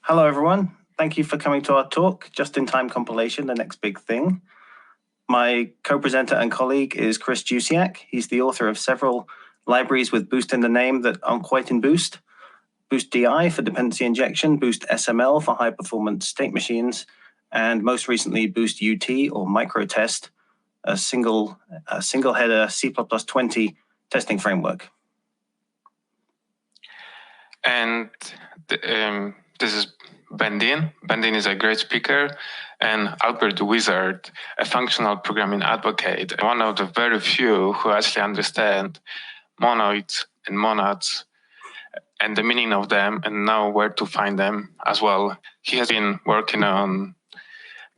Hello, everyone. Thank you for coming to our talk, Just-in-Time Compilation, the next big thing. My co-presenter and colleague is Kris Jusiak. He's the author of several libraries with Boost in the name that aren't quite in Boost. Boost DI for dependency injection, Boost SML for high-performance state machines, and most recently Boost UT or microtest, a single header C++20 testing framework. And this is Deane. Deane is a great speaker, and Albert the Wizard, a functional programming advocate, one of the very few who actually understand monoids and monads and the meaning of them and know where to find them as well. He has been working on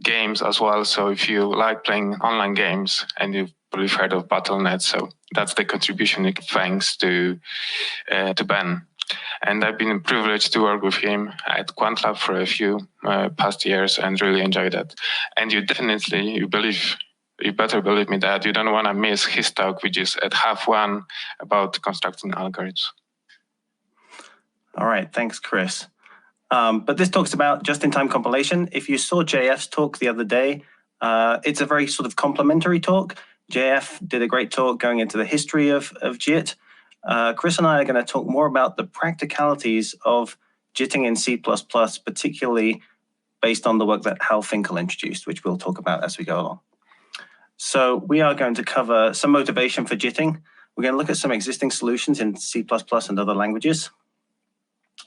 games as well, so if you like playing online games, and you've probably heard of Battle.net, so that's the contribution thanks to Ben. And I've been privileged to work with him at Quantlab for a few past years and really enjoyed it. And you better believe me that you don't want to miss his talk, which is at 1:30 about constructing algorithms. All right, thanks, Kris. But this talk's about just-in-time compilation. If you saw JF's talk the other day, it's a very sort of complimentary talk. JF did a great talk going into the history of JIT. Kris and I are going to talk more about the practicalities of JITting in C++, particularly based on the work that Hal Finkel introduced, which we'll talk about as we go along. So we are going to cover some motivation for JITting. We're going to look at some existing solutions in C++ and other languages.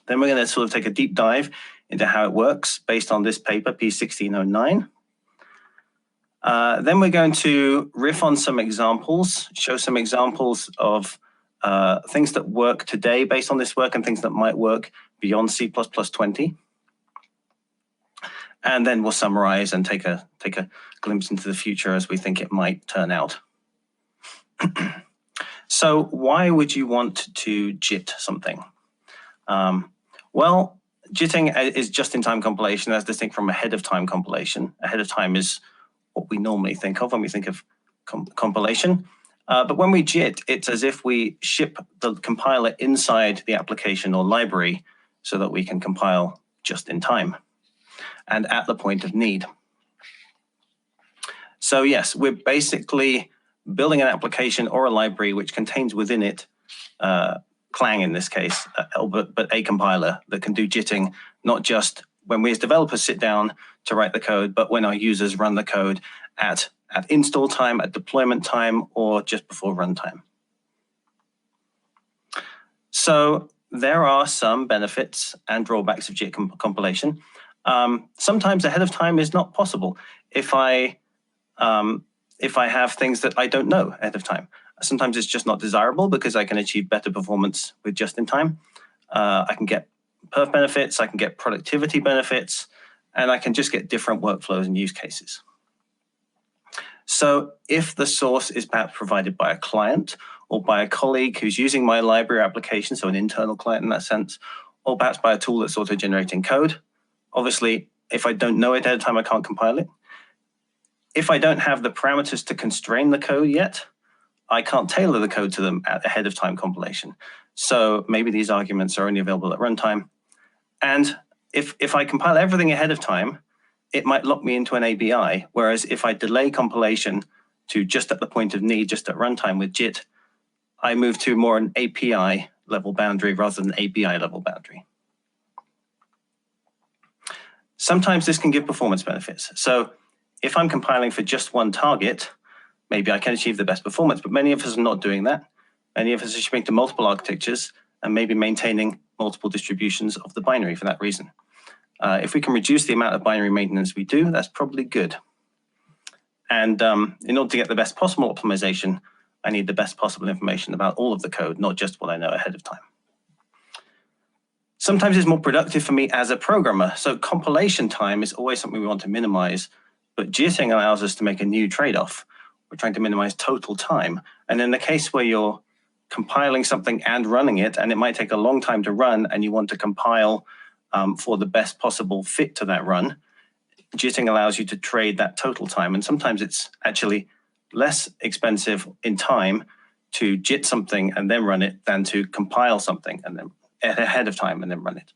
Then we're going to sort of take a deep dive into how it works based on this paper, P1609. Then we're going to riff on some examples, show some examples of things that work today based on this work and things that might work beyond C++20. And then we'll summarize and take a glimpse into the future as we think it might turn out. So why would you want to JIT something? Well, JITting is just-in-time compilation as distinct from ahead-of-time compilation. Ahead-of-time is what we normally think of when we think of compilation. But when we JIT, it's as if we ship the compiler inside the application or library so that we can compile just in time and at the point of need. So yes, we're basically building an application or a library which contains within it Clang in this case, but a compiler that can do JITting, not just when we as developers sit down to write the code, but when our users run the code at install time, at deployment time, or just before runtime. So there are some benefits and drawbacks of JIT compilation. Sometimes ahead of time is not possible if I have things that I don't know ahead of time. Sometimes it's just not desirable because I can achieve better performance with just-in-time. I can get perf benefits, I can get productivity benefits, and I can just get different workflows and use cases. So if the source is perhaps provided by a client or by a colleague who's using my library application, so an internal client in that sense, or perhaps by a tool that's auto-generating code, obviously, if I don't know it ahead of time, I can't compile it. If I don't have the parameters to constrain the code yet, I can't tailor the code to them at ahead of time compilation. So maybe these arguments are only available at runtime. And if I compile everything ahead of time, it might lock me into an ABI. Whereas if I delay compilation to just at the point of need, just at runtime with JIT, I move to more an API level boundary rather than ABI level boundary. Sometimes this can give performance benefits. So if I'm compiling for just one target, maybe I can achieve the best performance, but many of us are not doing that. Many of us are shipping to multiple architectures and maybe maintaining multiple distributions of the binary for that reason. If we can reduce the amount of binary maintenance we do, that's probably good. And in order to get the best possible optimization, I need the best possible information about all of the code, not just what I know ahead of time. Sometimes it's more productive for me as a programmer. So compilation time is always something we want to minimize, but JITting allows us to make a new trade-off. We're trying to minimize total time. And in the case where you're compiling something and running it, and it might take a long time to run, and you want to compile for the best possible fit to that run, JITting allows you to trade that total time. And sometimes it's actually less expensive in time to JIT something and then run it than to compile something and then ahead of time and then run it.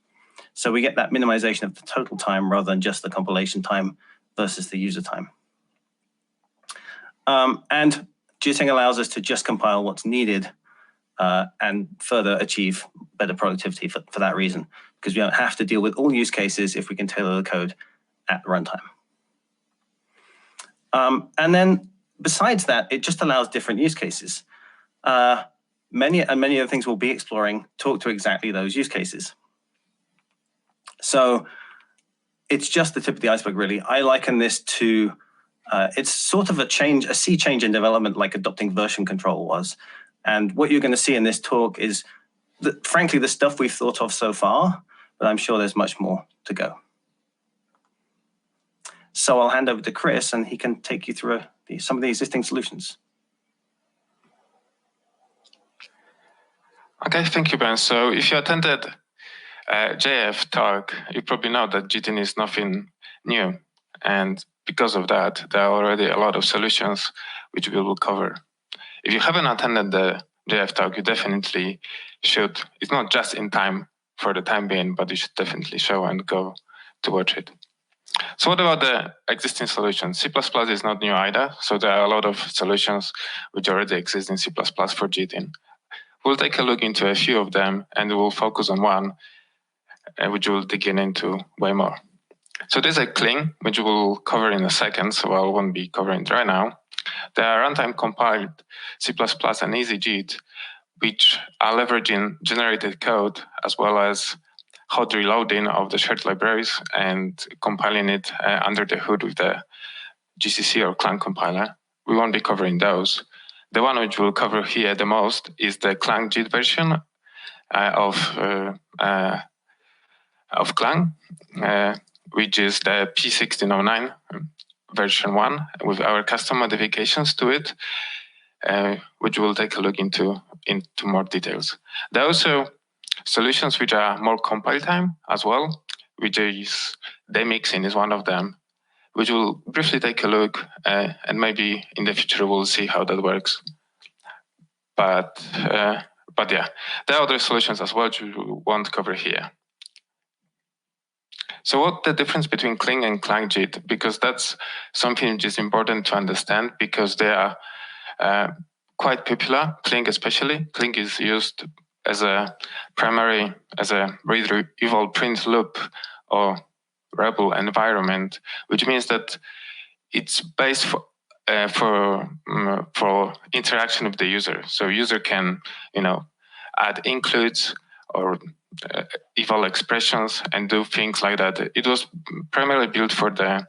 So we get that minimization of the total time rather than just the compilation time versus the user time. And JITting allows us to just compile what's needed and further achieve better productivity for that reason, because we don't have to deal with all use cases if we can tailor the code at runtime. And then besides that, it just allows different use cases. Many of the things we'll be exploring talk to exactly those use cases. So it's just the tip of the iceberg, really. I liken this to, it's sort of a sea change in development, like adopting version control was. And what you're going to see in this talk is, frankly, the stuff we've thought of so far, but I'm sure there's much more to go. So I'll hand over to Kris, and he can take you through some of the existing solutions. Okay, thank you, Ben. So if you attended JF talk, you probably know that GTIN is nothing new. And because of that, there are already a lot of solutions which we will cover. If you haven't attended the JF talk, you definitely should. It's not just in time for the time being, but you should definitely show and go to watch it. So what about the existing solutions? C++ is not new either, so there are a lot of solutions which already exist in C++ for GTIN. We'll take a look into a few of them, and we'll focus on one, which we'll dig into way more. So there's a cling, which we'll cover in a second, so I won't be covering it right now. There are runtime compiled C++ and EasyJIT, which are leveraging generated code as well as hot reloading of the shared libraries and compiling it under the hood with the GCC or Clang compiler. We won't be covering those. The one which we'll cover here the most is the clang-jit version of Clang, which is the P1609 version 1 with our custom modifications to it, which we'll take a look into more details. There are also solutions which are more compile time as well, which is demixing is one of them, which we'll briefly take a look, and maybe in the future we'll see how that works. But yeah, there are other solutions as well which we won't cover here. So what's the difference between cling and clang-jit? Because that's something which is important to understand, because they are quite popular, cling especially. Cling is used as a read eval print loop or rebel environment, which means that it's based for interaction with the user. So user can, add includes or eval expressions and do things like that. It was primarily built for the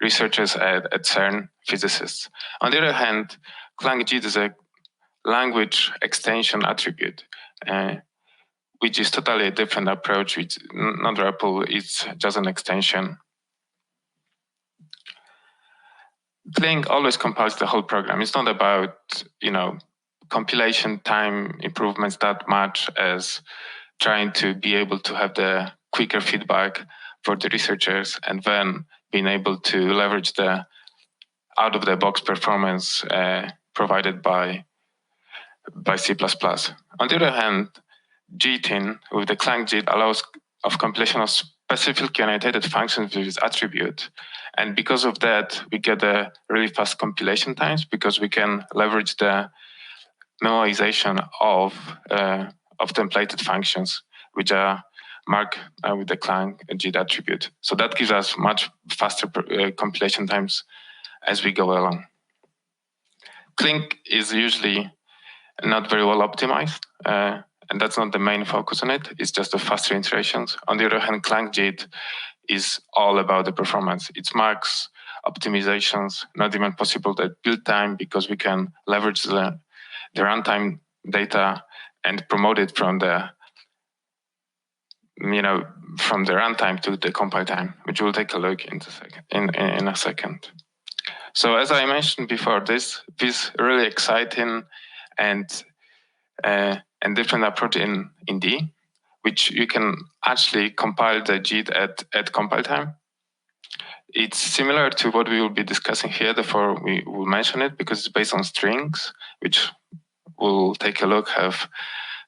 researchers at CERN, physicists. On the other hand, clang-jit is a language extension attribute, which is totally a different approach. It's not REPL, it's just an extension. Cling always compiles the whole program. It's not about, compilation time improvements that much as trying to be able to have the quicker feedback for the researchers and then being able to leverage the out-of-the-box performance provided by C++. On the other hand, GTIN with the clang-jit allows of compilation of specifically annotated functions with its attribute. And because of that, we get a really fast compilation times because we can leverage the memoization of templated functions, which are marked with the clang-jit attribute. So that gives us much faster compilation times as we go along. Cling is usually not very well optimized, and that's not the main focus on it. It's just the faster iterations. On the other hand, clang-jit is all about the performance. It's max optimizations, not even possible at build time, because we can leverage the runtime data and promote it from the runtime to the compile time, which we'll take a look in a second. So as I mentioned before, this really exciting and different approach in D, which you can actually compile the JIT at compile time. It's similar to what we will be discussing here, therefore we will mention it because it's based on strings, which we'll take a look, have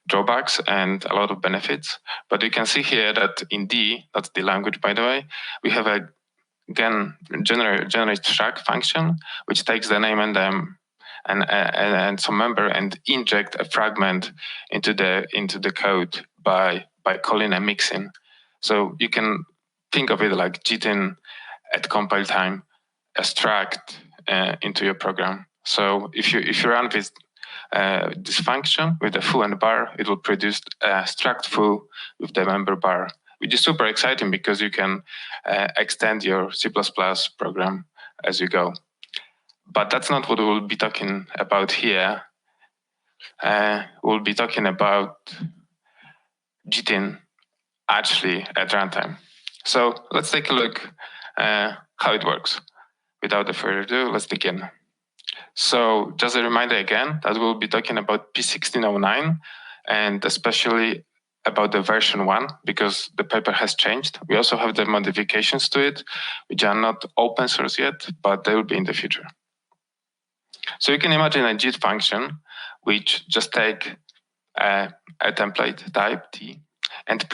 drawbacks and a lot of benefits. But you can see here that in D, that's the language, by the way, we have a generate struct function, which takes the name and some member and inject a fragment into the code by calling a mixin. So you can think of it like JITting at compile time, a struct into your program. So if you run this function with the foo and bar, it will produce a struct foo with the member bar, which is super exciting because you can extend your C++ program as you go. But that's not what we'll be talking about here. We'll be talking about GTIN actually at runtime. So let's take a look how it works. Without further ado, let's begin. So just a reminder again that we'll be talking about P1609 and especially about the version 1 because the paper has changed. We also have the modifications to it, which are not open source yet, but they will be in the future. So you can imagine a JIT function, which just take a template type T and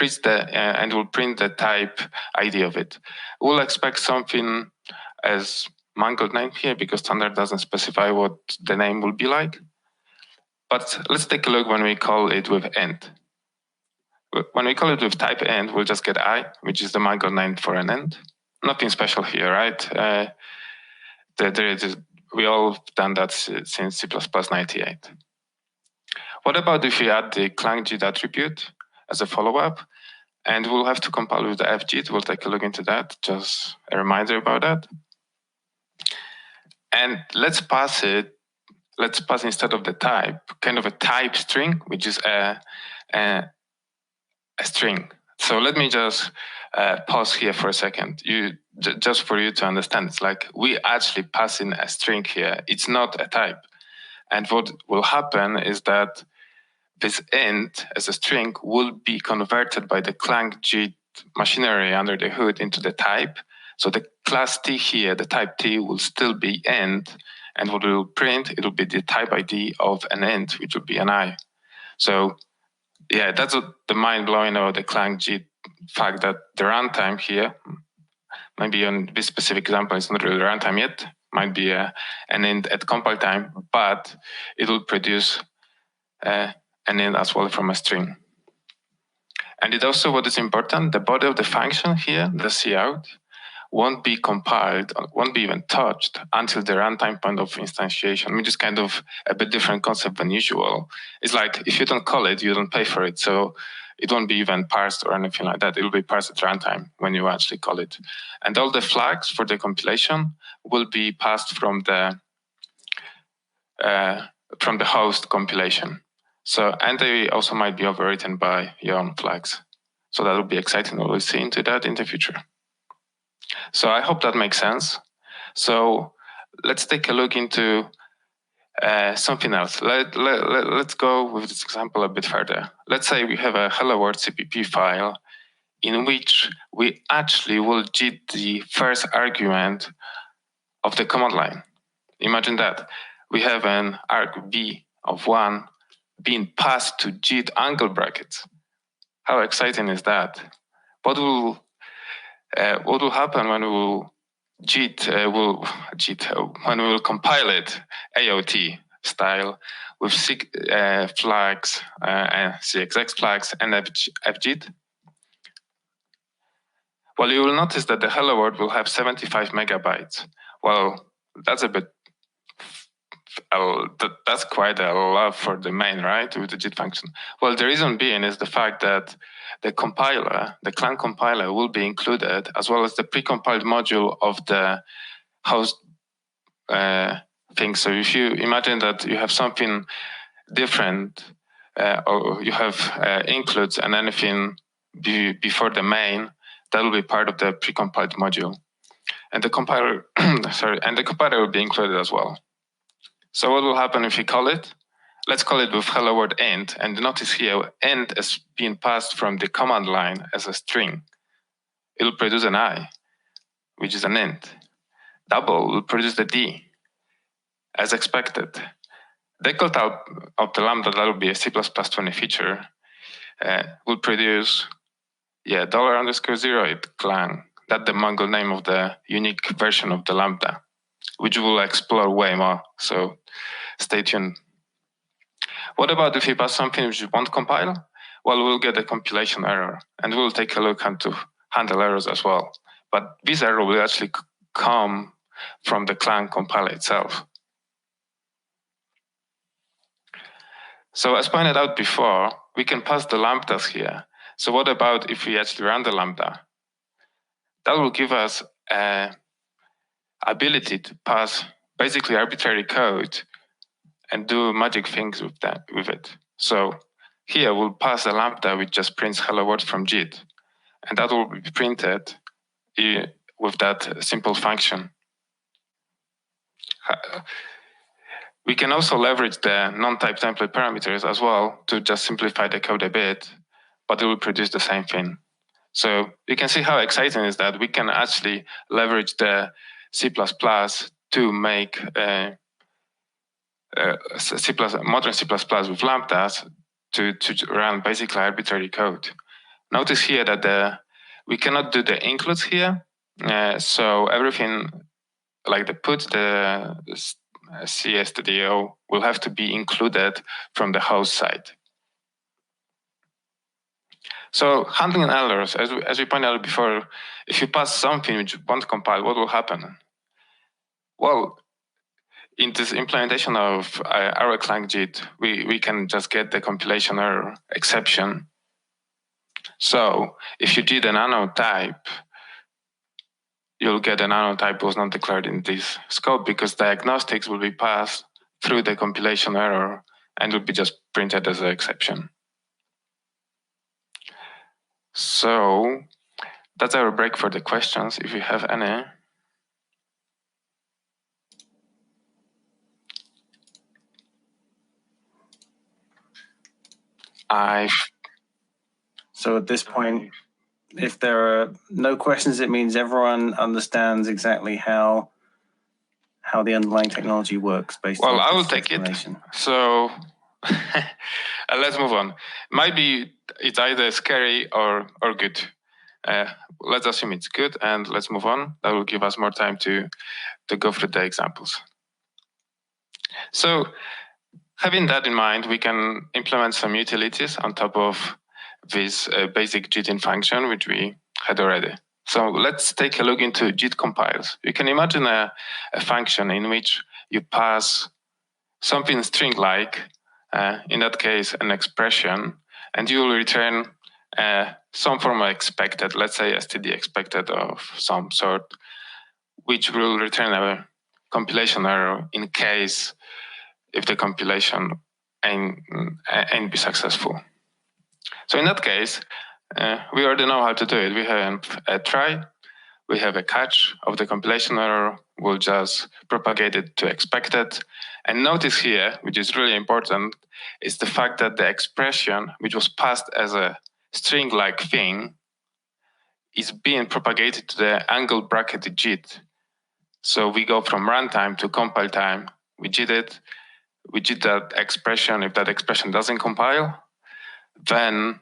will print the type ID of it. We'll expect something as mangled name here because standard doesn't specify what the name will be like. But let's take a look when we call it with end. When we call it with type end, we'll just get I, which is the mangled name for an end. Nothing special here, right? We all done that since C++ 98. What about if we add the clang-jit attribute as a follow-up? And we'll have to compile with the fjit. We'll take a look into that. Just a reminder about that. And let's pass instead of the type, kind of a type string, which is a string. So let me just pause here for a second. Just for you to understand, it's like we actually pass in a string here. It's not a type. And what will happen is that this end as a string will be converted by the clang-jit machinery under the hood into the type. So the class T here, the type T, will still be end. And what we will print, it will be the type ID of an end, which will be an I. So yeah, that's the mind-blowing about the clang-jit fact that the runtime here, maybe on this specific example, it's not really runtime yet, might be an end at compile time, but it will produce an end as well from a string. And it also, what is important, the body of the function here, the cout, won't be compiled, won't be even touched until the runtime point of instantiation, which is kind of a bit different concept than usual. It's like if you don't call it, you don't pay for it. So it won't be even parsed or anything like that. It will be parsed at runtime when you actually call it. And all the flags for the compilation will be passed from the host compilation. So, and they also might be overwritten by your own flags. So that will be exciting. We'll see into that in the future. So I hope that makes sense. So let's take a look into something else. Let's go with this example a bit further. Let's say we have a hello world CPP file in which we actually will JIT the first argument of the command line. Imagine that. We have an arg b of 1 being passed to JIT angle brackets. How exciting is that? What will happen when we will when we will compile it AOT style with flags, CXX flags, and fjit? Well, you will notice that the hello world will have 75 megabytes. Well, that's a bit. That's quite a lot for the main, right, with the JIT function. Well, the reason being is the fact that the compiler, the clang compiler, will be included, as well as the precompiled module of the host thing. So if you imagine that you have something different, or you have includes and anything before the main, that will be part of the precompiled module. And the compiler, and the compiler will be included as well. So what will happen if you call it? Let's call it with hello world end. And notice here, end is being passed from the command line as a string. It will produce an I, which is an end. Double will produce the D, as expected. The call type of the Lambda, that will be a C++20 feature, will produce, $_0 clang. That's the Mongol name of the unique version of the Lambda, which we'll explore way more, so stay tuned. What about if you pass something which won't compile? Well, we'll get a compilation error, and we'll take a look how to handle errors as well. But this error will actually come from the clang compiler itself. So as pointed out before, we can pass the lambdas here. So what about if we actually run the Lambda? That will give us an ability to pass basically arbitrary code and do magic things with it. So here we'll pass a Lambda which just prints hello world from JIT, and that will be printed with that simple function. We can also leverage the non-type template parameters as well to just simplify the code a bit, but it will produce the same thing. So you can see how exciting is that we can actually leverage the C++ to make modern C++ with lambdas to run basically arbitrary code. Notice here that we cannot do the includes here. So everything like the put, the CSTDO will have to be included from the host side. So handling errors, as we pointed out before, if you pass something which won't compile, what will happen? Well, in this implementation of our clang-jit, we can just get the compilation error exception. So if you did an unknown type, you'll get an unknown type was not declared in this scope because diagnostics will be passed through the compilation error and will be just printed as an exception. So that's our break for the questions, if you have any. So at this point, if there are no questions, it means everyone understands exactly how the underlying technology works based on this I will take it. So let's move on. Might be it's either scary or good. Let's assume it's good and let's move on. That will give us more time to go through the examples. So having that in mind, we can implement some utilities on top of this basic GTIN function, which we had already. So let's take a look into JIT compiles. You can imagine a function in which you pass something string-like, in that case, an expression, and you will return some form of expected, let's say std expected of some sort, which will return a compilation error in case if the compilation ain't be successful. So in that case, we already know how to do it. We have a try, we have a catch of the compilation error, we'll just propagate it to expected. And notice here, which is really important, is the fact that the expression, which was passed as a string-like thing, is being propagated to the angle bracketed JIT. So we go from runtime to compile time. We JIT it. We JIT that expression. If that expression doesn't compile, then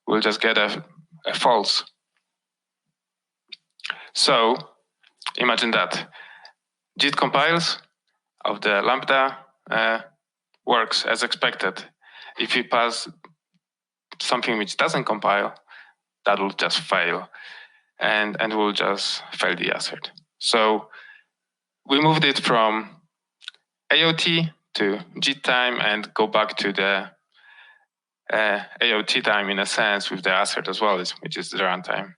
we'll just get a false. So imagine that. JIT compiles of the Lambda works as expected. If we pass something which doesn't compile, that will just fail and will just fail the assert. So we moved it from AOT to GTIme and go back to the AOT time in a sense with the assert as well, which is the runtime.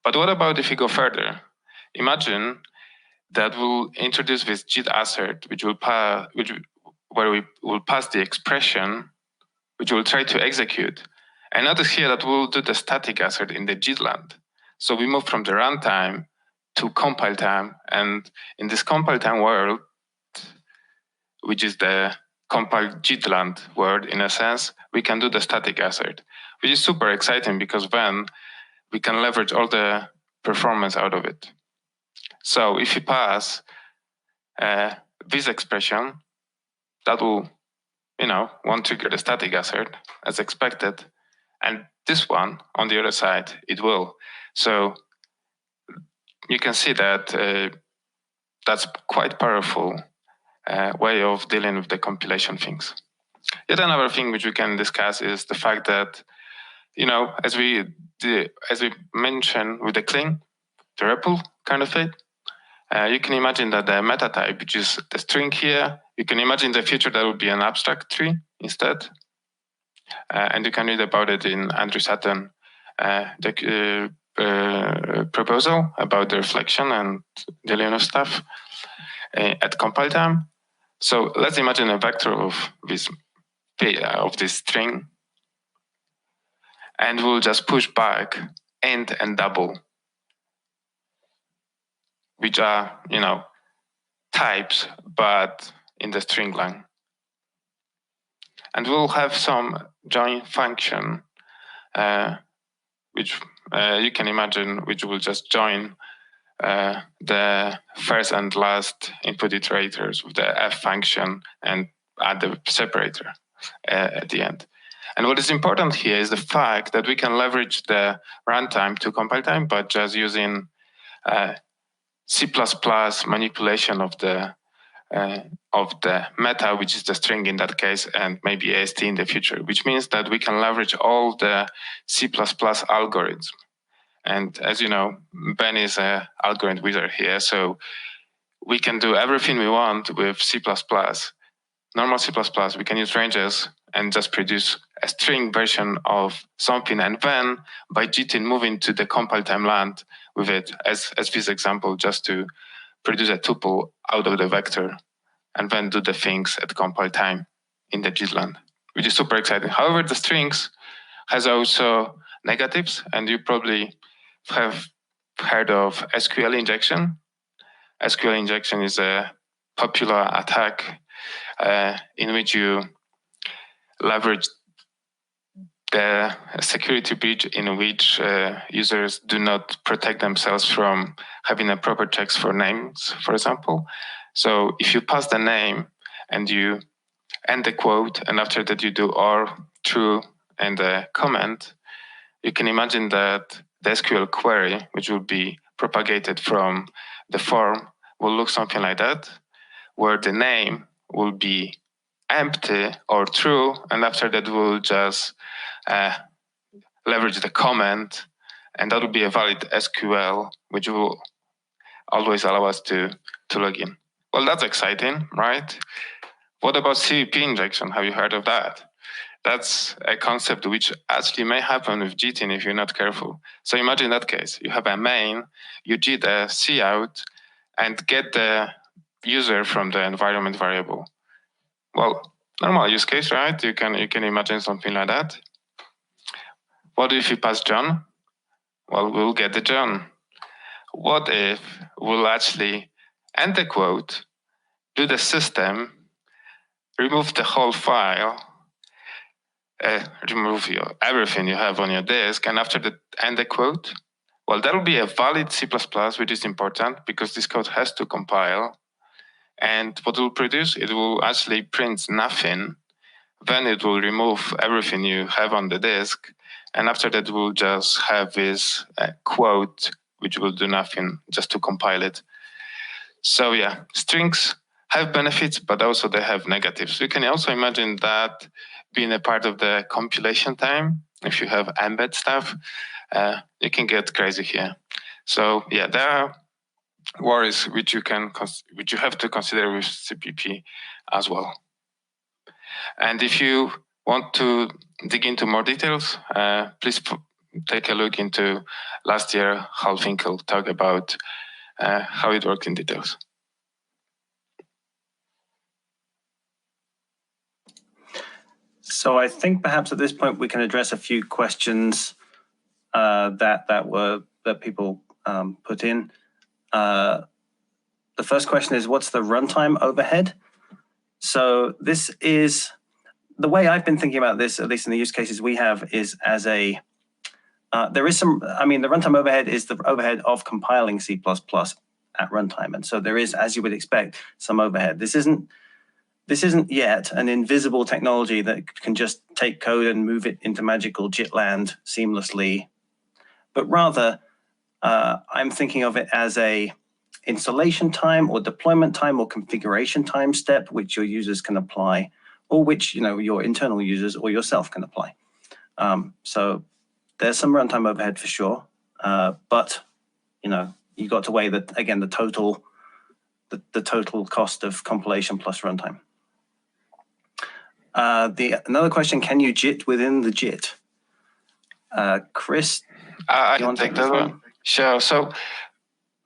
But what about if we go further? Imagine that we'll introduce this JIT assert, where we will pass the expression, which we'll try to execute. And notice here that we'll do the static assert in the JIT land. So we move from the runtime to compile time, and in this compile time world, which is the compiled JIT land world in a sense, we can do the static assert, which is super exciting because then we can leverage all the performance out of it. So if you pass this expression, that will, won't trigger the static assert as expected. And this one, on the other side, it will. So you can see that that's quite powerful way of dealing with the compilation things. Yet another thing which we can discuss is the fact that, as we mentioned with the cling, the REPL kind of thing, you can imagine that the meta type, which is the string here, you can imagine in the future that would be an abstract tree instead. And you can read about it in Andrew Sutton, the proposal about the reflection and dealing with stuff at compile time. So let's imagine a vector of this string, and we'll just push back int and double, which are types, but in the string line. And we'll have some join function, which you can imagine, which will just join the first and last input iterators with the f function and add the separator at the end. And what is important here is the fact that we can leverage the runtime to compile time, but just using C++ manipulation of the meta, which is the string in that case, and maybe AST in the future, which means that we can leverage all the C++ algorithms. And as you know, Ben is an algorithm wizard here, so we can do everything we want with C++. Normal C++, we can use ranges and just produce a string version of something, and then by GTIN moving to the compile time land with it, as this example, just to produce a tuple out of the vector, and then do the things at compile time in the JIT land, which is super exciting. However, the strings has also negatives, and you probably have heard of SQL injection. SQL injection is a popular attack in which you leverage the security breach in which users do not protect themselves from having a proper checks for names, for example. So if you pass the name and you end the quote, and after that you do or true and a comment, you can imagine that the SQL query, which will be propagated from the form, will look something like that, where the name will be empty or true, and after that we'll just leverage the comment, and that will be a valid SQL, which will always allow us to log in. Well, that's exciting, right? What about CVP injection? Have you heard of that? That's a concept which actually may happen with GTIN if you're not careful. So imagine that case. You have a main, you JIT a cout, and get the user from the environment variable. Well, normal use case, right? You can imagine something like that. What if you pass John? Well, we'll get the John. What if we'll actually end the quote, do the system, remove the whole file, remove everything you have on your disk, and after that end the quote? Well, that will be a valid C++, which is important because this code has to compile. And what it will produce, it will actually print nothing. Then it will remove everything you have on the disk. And after that, we'll just have this quote, which will do nothing just to compile it. So yeah, strings have benefits, but also they have negatives. You can also imagine that being a part of the compilation time. If you have embed stuff, you can get crazy here. So yeah, there are worries which you have to consider with CPP as well. And if you want to dig into more details, please take a look into last year Hal Finkel talk about how it works in details. So I think perhaps at this point we can address a few questions that people put in. The first question is, what's the runtime overhead? So this is the way I've been thinking about this, at least in the use cases we have, is as a there is some. I mean, the runtime overhead is the overhead of compiling C++ at runtime, and so there is, as you would expect, some overhead. This isn't this isn't yet an invisible technology that can just take code and move it into magical JIT land seamlessly, but rather I'm thinking of it as a installation time or deployment time or configuration time step which your users can apply, or which your internal users or yourself can apply. So there's some runtime overhead for sure, but you got to weigh that again, the total cost of compilation plus runtime. Another question: can you JIT within the JIT? Kris, I can take that one. Sure. So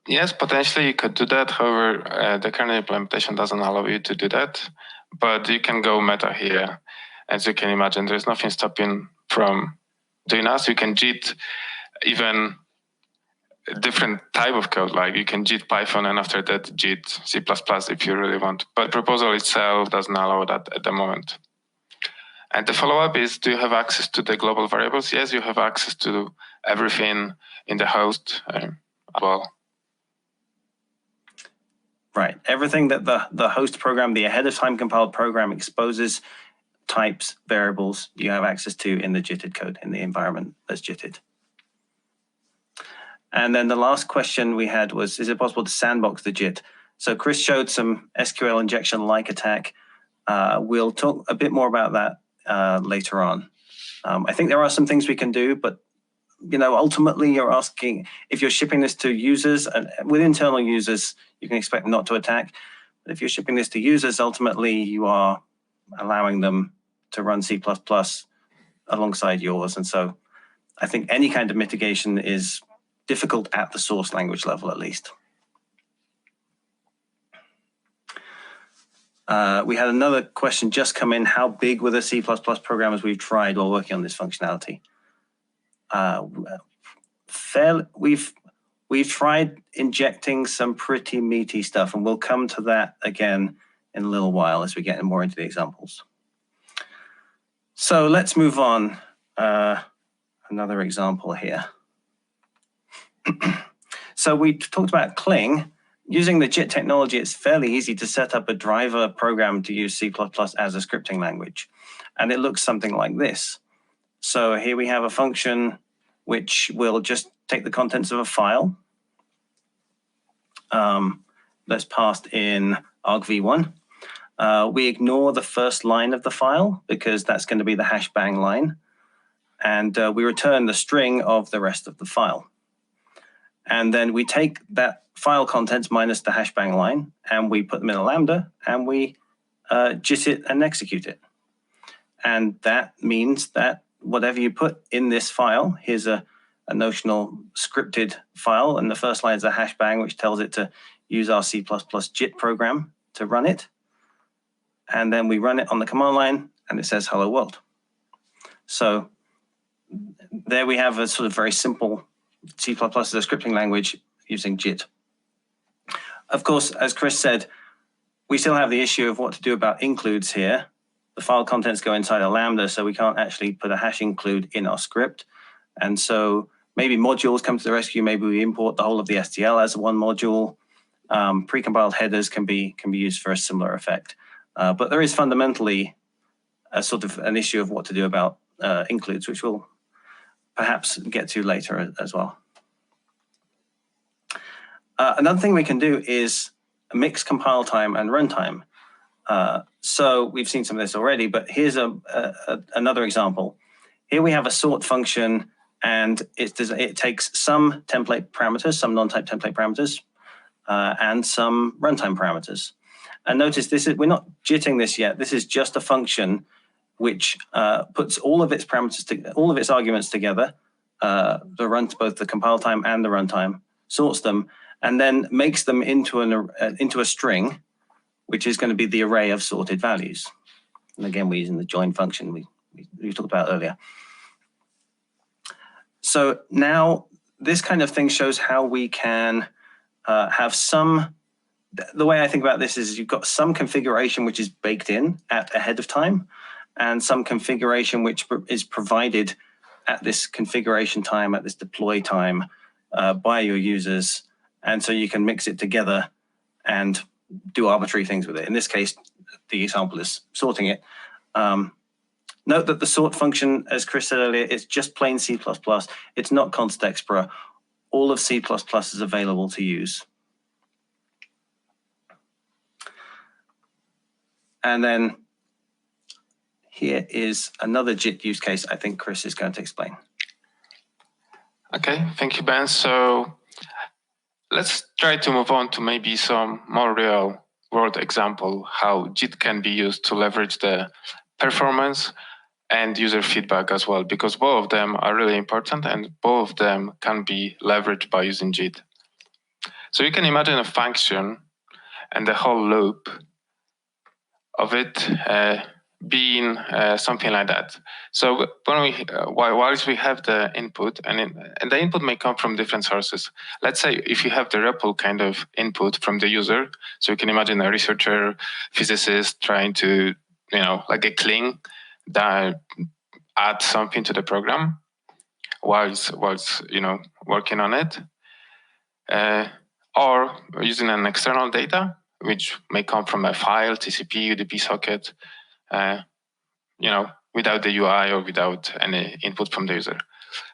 yes, potentially you could do that. However, the kernel implementation doesn't allow you to do that. But you can go meta here. As you can imagine, there's nothing stopping from doing that. So you can JIT even a different type of code, like you can JIT Python and after that JIT C++ if you really want. But the proposal itself doesn't allow that at the moment. And the follow-up is, do you have access to the global variables? Yes, you have access to everything in the host as well. Right, everything that the host program, the ahead of time compiled program exposes, types, variables, you have access to in the JITted code, in the environment that's JITted. And then the last question we had was, is it possible to sandbox the JIT? So Kris showed some SQL injection-like attack. We'll talk a bit more about that later on. I think there are some things we can do, but ultimately you're asking, if you're shipping this to users, and with internal users, you can expect them not to attack. But if you're shipping this to users, ultimately you are allowing them to run C++ alongside yours. And so I think any kind of mitigation is difficult at the source language level, at least. We had another question just come in. How big were the C++ programmers we've tried while working on this functionality? We've tried injecting some pretty meaty stuff, and we'll come to that again in a little while as we get more into the examples. So let's move on. Another example here. So we talked about Cling. Using the JIT technology, it's fairly easy to set up a driver program to use C++ as a scripting language. And it looks something like this. So here we have a function which will just take the contents of a file that's passed in argv1. We ignore the first line of the file because that's going to be the hash bang line. And we return the string of the rest of the file. And then we take that file contents minus the hash bang line, and we put them in a Lambda, and we JIT it and execute it. And that means that whatever you put in this file, here's a notional scripted file, and the first line is a hash bang, which tells it to use our C++ JIT program to run it. And then we run it on the command line, and it says hello world. So there we have a sort of very simple C++ as a scripting language using JIT. Of course, as Kris said, we still have the issue of what to do about includes here. The file contents go inside a Lambda, so we can't actually put a hash include in our script. And so maybe modules come to the rescue. Maybe we import the whole of the STL as one module. Precompiled headers can be used for a similar effect. But there is fundamentally a sort of an issue of what to do about includes, which we'll perhaps get to later as well. Another thing we can do is mix compile time and runtime. So we've seen some of this already, but here's another example. Here we have a sort function, and it takes some template parameters, some non-type template parameters, and some runtime parameters. And notice we're not JITting this yet. This is just a function which puts all of its parameters, all of its arguments together, both the compile time and the runtime, sorts them, and then makes them into a string, which is going to be the array of sorted values. And again, we're using the join function we talked about earlier. So now this kind of thing shows how we can have some. The way I think about this is you've got some configuration which is baked in ahead of time, and some configuration which is provided at this configuration time, at this deploy time by your users. And so you can mix it together and do arbitrary things with it. In this case, the example is sorting it. Note that the sort function, as Kris said earlier, is just plain C++. It's not const expr. All of C++ is available to use. And then here is another JIT use case I think Kris is going to explain. Okay, thank you, Ben. So let's try to move on to maybe some more real world example how JIT can be used to leverage the performance and user feedback as well, because both of them are really important and both of them can be leveraged by using JIT. So you can imagine a function and the whole loop of it being something like that. So when we, whilst we have the input, and the input may come from different sources. Let's say if you have the REPL kind of input from the user, so you can imagine a researcher, physicist trying to, like a cling that add something to the program whilst working on it, or using an external data, which may come from a file, TCP, UDP socket, without the UI or without any input from the user.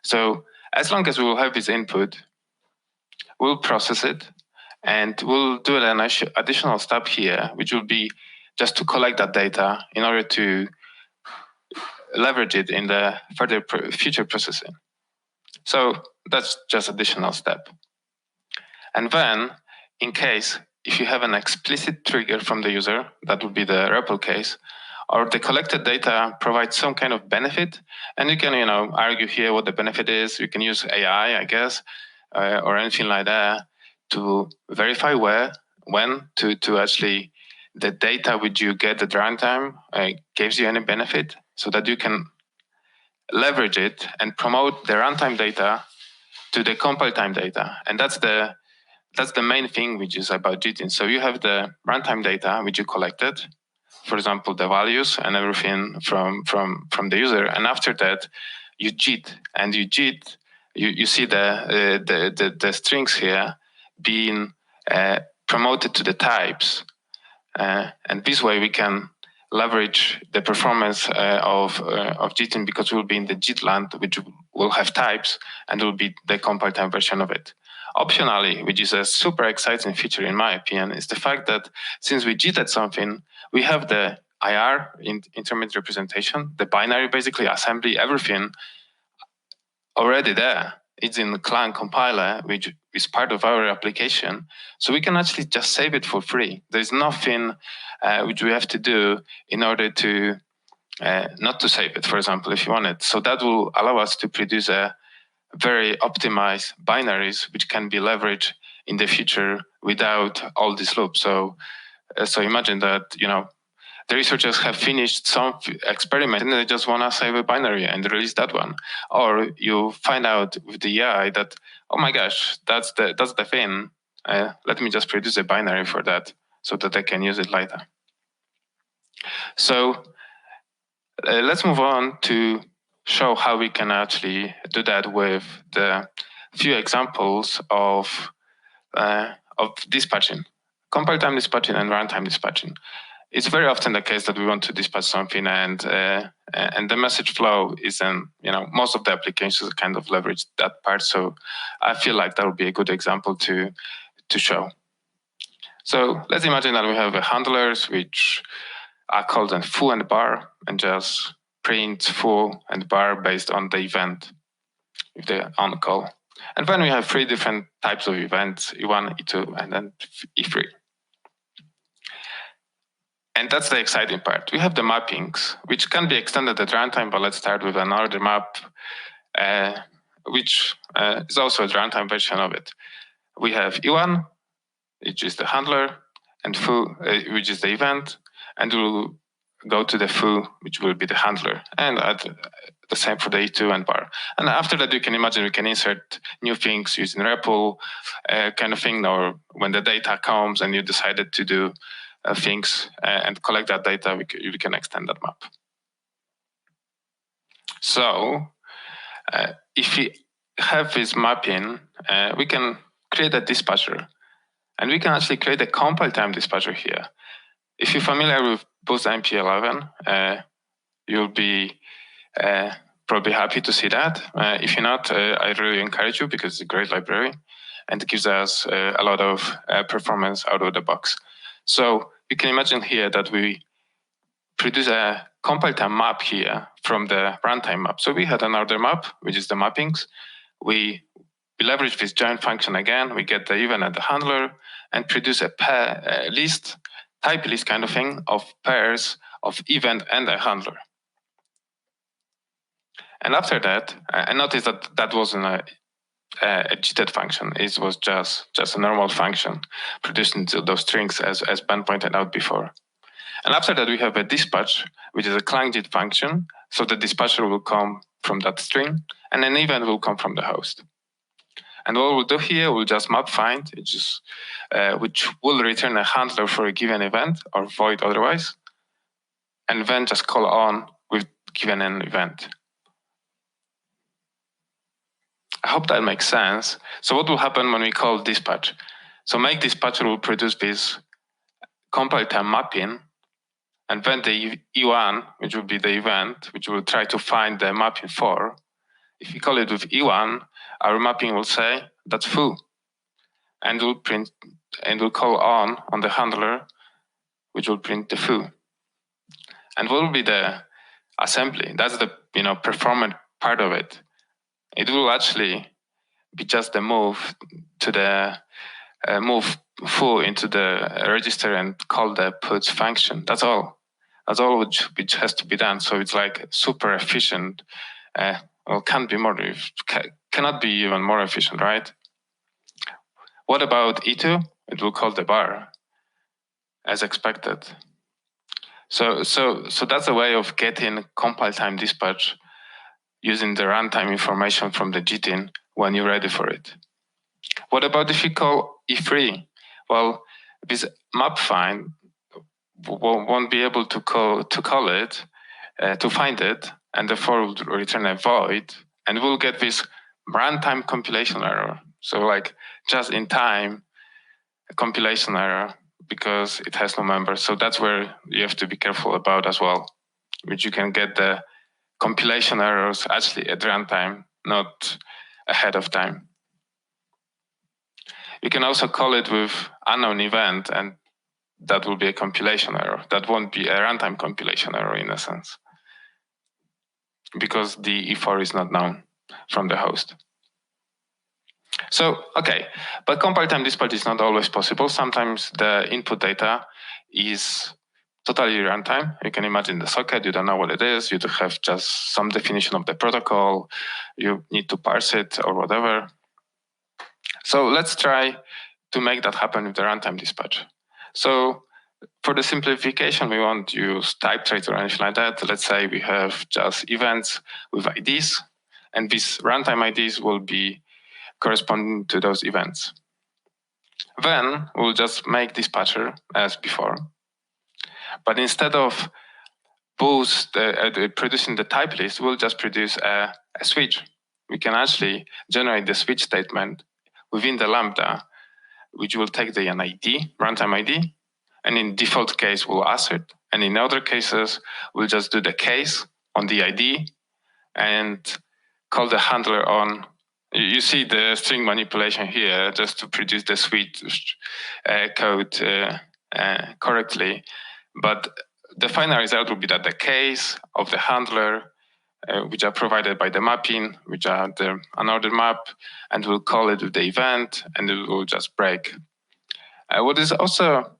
So as long as we will have this input, we'll process it, and we'll do an additional step here, which will be just to collect that data in order to leverage it in the further future processing. So that's just additional step. And then, in case, if you have an explicit trigger from the user, that would be the REPL case, or the collected data provides some kind of benefit, and you can, argue here what the benefit is. You can use AI, I guess, or anything like that to verify when to actually the data which you get at runtime gives you any benefit, so that you can leverage it and promote the runtime data to the compile time data, and that's the main thing which is about JITting. So you have the runtime data which you collected, for example, the values and everything from the user, and after that you JIT, and you see the strings here being promoted to the types, and this way we can leverage the performance of JITting, because we'll be in the JIT land, which will have types, and will be the compile time version of it. Optionally, which is a super exciting feature in my opinion, is the fact that since we JITted something, we have the IR, intermediate representation, the binary, basically assembly, everything already there. It's in the Clang compiler, which is part of our application. So we can actually just save it for free. There's nothing which we have to do in order to not to save it, for example, if you want it. So that will allow us to produce a very optimized binaries, which can be leveraged in the future without all this loop. So imagine that, the researchers have finished some experiment and they just want to save a binary and release that one. Or you find out with the AI that, oh my gosh, that's the thing. Let me just produce a binary for that so that I can use it later. So let's move on to show how we can actually do that with the few examples of dispatching, compile time dispatching and runtime dispatching. It's very often the case that we want to dispatch something, and the message flow isn't, most of the applications kind of leverage that part. So I feel like that would be a good example to show. So let's imagine that we have handlers which are called a foo and bar, and just print foo and bar based on the event if they're on call. And then we have three different types of events: E1, E2, and then E3. And that's the exciting part. We have the mappings, which can be extended at runtime, but let's start with another map, which is also a runtime version of it. We have E1, which is the handler, and foo, which is the event, and we'll go to the foo, which will be the handler, and the same for the E2 and bar. And after that, you can imagine we can insert new things using REPL kind of thing, or when the data comes and you decided to do things and collect that data, we can extend that map. So if we have this mapping, we can create a dispatcher, and we can actually create a compile time dispatcher here. If you're familiar with Boost MP11, you'll be probably happy to see that. If you're not, I really encourage you because it's a great library and it gives us a lot of performance out of the box. So you can imagine here that we produce a compile time map here from the runtime map. So we had another map, which is the mappings. We leverage this join function again. We get the event and the handler and produce a pair list, type list kind of thing of pairs of event and a handler. And after that, I noticed that that wasn't a JITted function. It was just a normal function producing those strings as Ben pointed out before. And after that, we have a dispatch, which is a clang-jit function. So the dispatcher will come from that string, and an event will come from the host. And what we'll do here, we'll just map find, which will return a handler for a given event or void otherwise, and then just call on with given an event. I hope that makes sense. So what will happen when we call dispatch? So make dispatcher will produce this compile time mapping, and then the E1, which will be the event, which will try to find the mapping for. If we call it with E1, our mapping will say that's foo, and will print and will call on the handler, which will print the foo. And what will be the assembly? That's the performant part of it. It will actually be just the move to the move foo into the register and call the puts function. That's all. That's all which has to be done. So it's like super efficient. Well, cannot be even more efficient, right? What about E2? It will call the bar as expected. So that's a way of getting compile time dispatch using the runtime information from the GTIN when you're ready for it. What about if you call E3? Well, this map find won't be able to call it to find it, and therefore will return a void, and we'll get this runtime compilation error. So like just in time compilation error because it has no members. So that's where you have to be careful about as well, which you can get the compilation errors actually at runtime, not ahead of time. You can also call it with unknown event, and that will be a compilation error. That won't be a runtime compilation error in a sense, because the E4 is not known from the host. So, okay, but compile time dispatch is not always possible. Sometimes the input data is totally runtime. You can imagine the socket, you don't know what it is, you have just some definition of the protocol, you need to parse it or whatever. So let's try to make that happen with the runtime dispatch. So for the simplification, we won't use type traits or anything like that. Let's say we have just events with IDs, and these runtime IDs will be corresponding to those events. Then we'll just make dispatcher as before. But instead of producing the type list, we'll just produce a switch. We can actually generate the switch statement within the Lambda, which will take the ID, runtime ID, and in default case, we'll assert. And in other cases, we'll just do the case on the ID and call the handler on. You see the string manipulation here just to produce the switch code correctly. But the final result will be that the case of the handler, which are provided by the mapping, which are the unordered map, and we'll call it with the event, and it will just break. What is also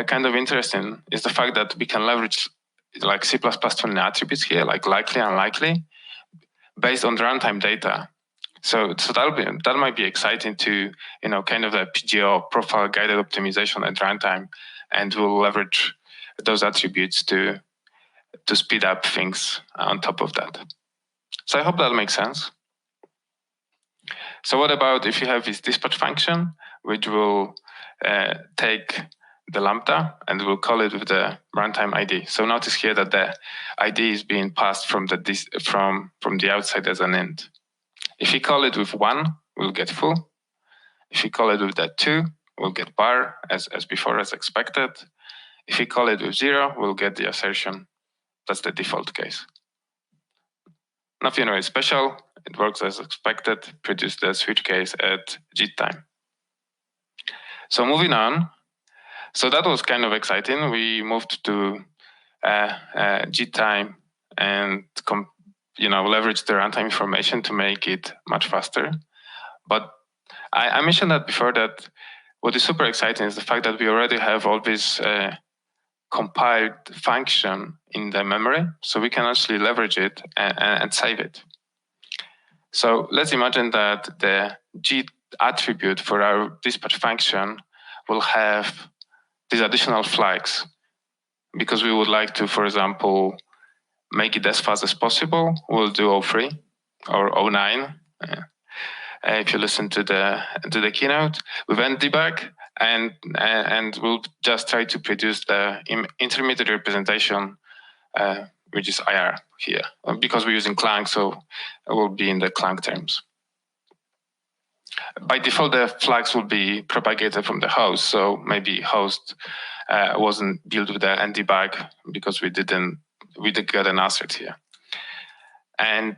kind of interesting is the fact that we can leverage like C++ tuning attributes here, like likely, unlikely, based on the runtime data. So that might be exciting to kind of a PGO profile guided optimization at runtime, and we'll leverage those attributes to speed up things on top of that. So I hope that makes sense. So what about if you have this dispatch function, which will take the Lambda and we'll call it with the runtime ID. So notice here that the ID is being passed from the outside as an int. If we call it with 1, we'll get full. If we call it with that 2, we'll get bar as before, as expected. If we call it with 0, we'll get the assertion. That's the default case. Nothing really special. It works as expected, produce the switch case at JITtime. So moving on. So that was kind of exciting. We moved to GTIM and leverage the runtime information to make it much faster. But I mentioned that before, that what is super exciting is the fact that we already have all this compiled function in the memory, so we can actually leverage it and save it. So let's imagine that the JIT attribute for our dispatch function will have these additional flags, because we would like to, for example, make it as fast as possible. We'll do 03 or 09. If you listen to the keynote, we went debug, and we'll just try to produce the intermediate representation, which is IR here, because we're using Clang, so it will be in the Clang terms. By default, the flags will be propagated from the host, so maybe host wasn't built with the ndebug because we didn't get an assert here. And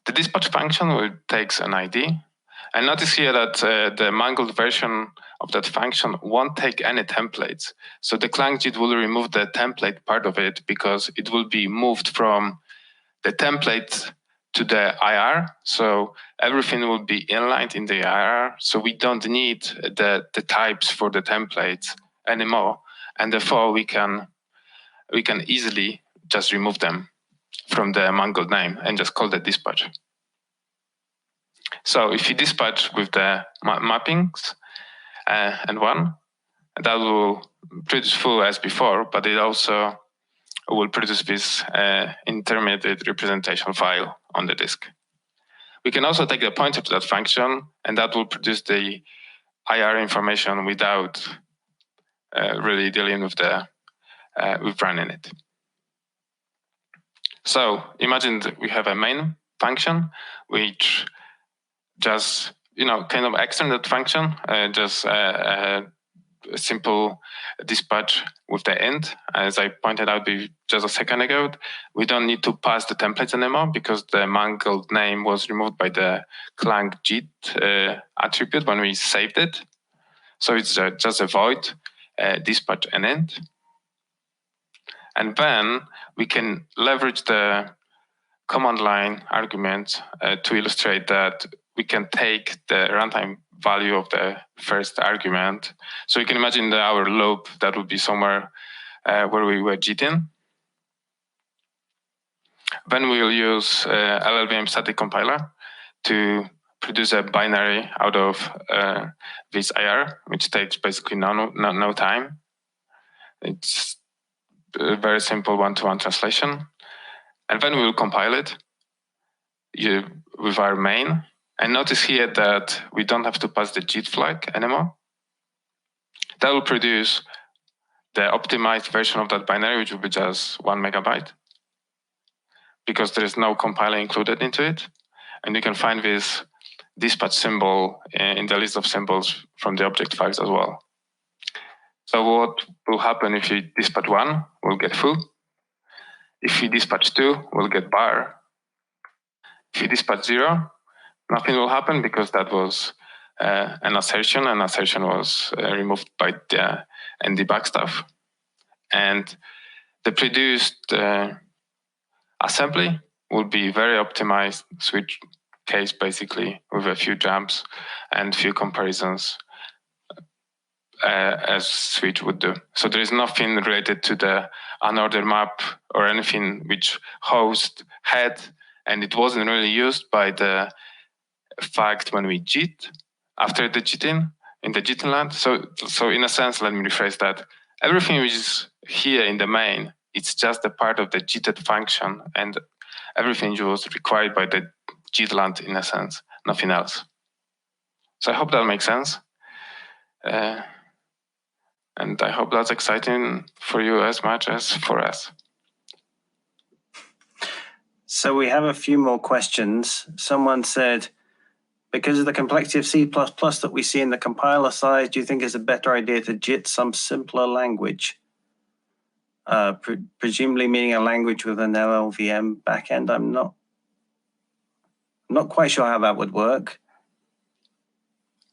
the dispatch function takes an ID. And notice here that the mangled version of that function won't take any templates. So the clang-jit will remove the template part of it, because it will be moved from the template to the IR. So everything will be inlined in the IR. So we don't need the types for the templates anymore. And therefore, we can easily just remove them from the mangled name and just call the dispatch. So if you dispatch with the mappings and one, that will produce full as before, but it also will produce this intermediate representation file on the disk. We can also take the pointer to that function, and that will produce the IR information without really dealing with with running it. So imagine that we have a main function which just kind of extend that function, just a simple dispatch with the end. As I pointed out just a second ago, we don't need to pass the templates anymore, because the mangled name was removed by the clang-jit attribute when we saved it. So it's just a void dispatch and end. And then we can leverage the command line argument to illustrate that we can take the runtime value of the first argument. So you can imagine our loop that would be somewhere where we were JITting. Then we'll use LLVM static compiler to produce a binary out of this IR, which takes basically no time. It's a very simple one-to-one translation. And then we'll compile it with our main. And notice here that we don't have to pass the JIT flag anymore. That will produce the optimized version of that binary, which will be just 1 megabyte, because there is no compiler included into it. And you can find this dispatch symbol in the list of symbols from the object files as well. So what will happen if you dispatch 1, we'll get foo. If you dispatch 2, we'll get bar. If you dispatch 0, nothing will happen, because that was an assertion, and assertion was removed by the ndebug stuff. And the produced assembly will be very optimized switch case, basically, with a few jumps and few comparisons, as switch would do. So there is nothing related to the unordered map or anything which host had, and it wasn't really used by the fact when we JIT after the GTIN in the GTIN land. So in a sense, let me rephrase that. Everything which is here in the main, it's just a part of the JITted function, and everything was required by the JIT land in a sense, nothing else. So I hope that makes sense. And I hope that's exciting for you as much as for us. So we have a few more questions. Someone said, because of the complexity of C++ that we see in the compiler side, do you think it's a better idea to JIT some simpler language? presumably meaning a language with an LLVM backend. I'm not quite sure how that would work.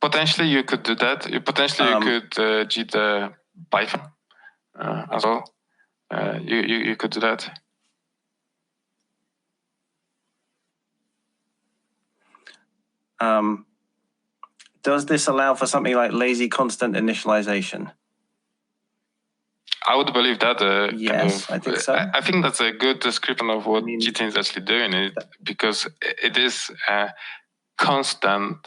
Potentially, you could do that. Potentially, you could JIT Python as well. You could do that. Does this allow for something like lazy constant initialization? I would believe that. Yes, I think so. I think that's a good description of what JITting is actually doing, because it is constant,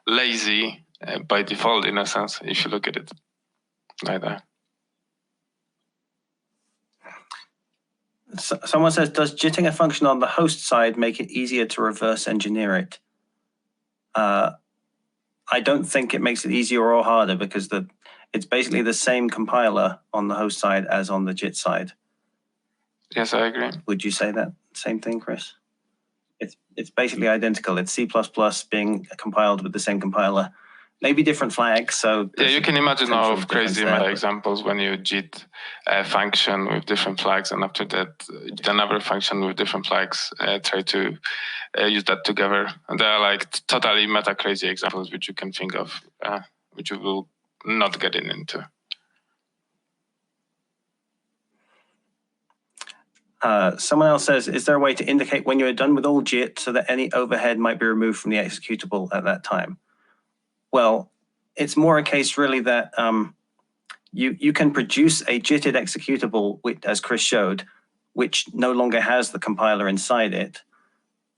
lazy by default, in a sense, if you look at it like that. Someone says, does JITting a function on the host side make it easier to reverse engineer it? I don't think it makes it easier or harder, because it's basically the same compiler on the host side as on the JIT side. Yes, I agree. Would you say that same thing, Kris? It's basically identical. It's C++ being compiled with the same compiler, maybe different flags. So yeah, you can imagine all of crazy meta examples when you JIT a function with different flags, and after that, another function with different flags. Try to use that together. And there are like totally meta crazy examples which you can think of, which you will not get into. Someone else says, is there a way to indicate when you are done with all JIT so that any overhead might be removed from the executable at that time? Well, it's more a case really that you can produce a JITted executable, as Kris showed, which no longer has the compiler inside it.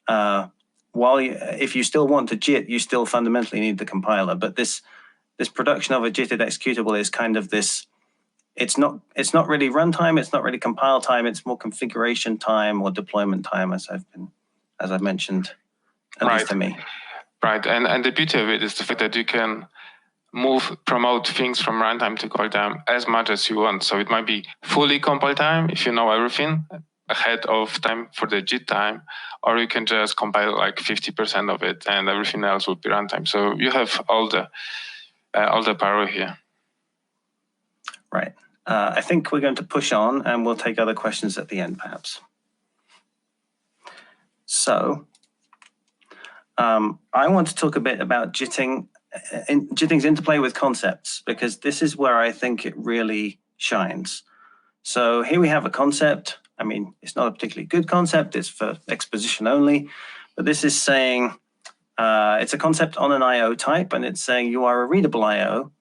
If you still want to JIT, you still fundamentally need the compiler. But this production of a JITted executable is kind of this. It's not really runtime. It's not really compile time. It's more configuration time or deployment time, as I've mentioned, at least to me. Right, and the beauty of it is the fact that you can promote things from runtime to compile time as much as you want. So it might be fully compile time if you know everything ahead of time for the JIT time, or you can just compile like 50% of it and everything else will be runtime. So you have all the power here. Right. I think we're going to push on, and we'll take other questions at the end, perhaps. So I want to talk a bit about JITting's interplay with concepts, because this is where I think it really shines. So here we have a concept. I mean, it's not a particularly good concept. It's for exposition only. But this is saying it's a concept on an I/O type, and it's saying you are a readable I/O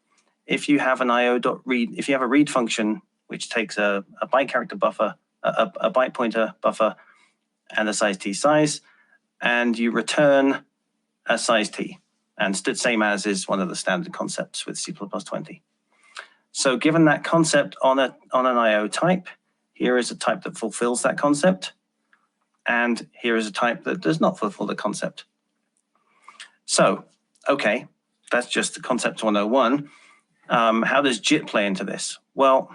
if you have an IO.read, if you have a read function which takes a byte character buffer, a byte pointer buffer, and a size t size, and you return a size t. And same as is one of the standard concepts with C++20. So given that concept on an IO type, here is a type that fulfills that concept, and here is a type that does not fulfill the concept. So, okay, that's just concept 101. How does JIT play into this? Well,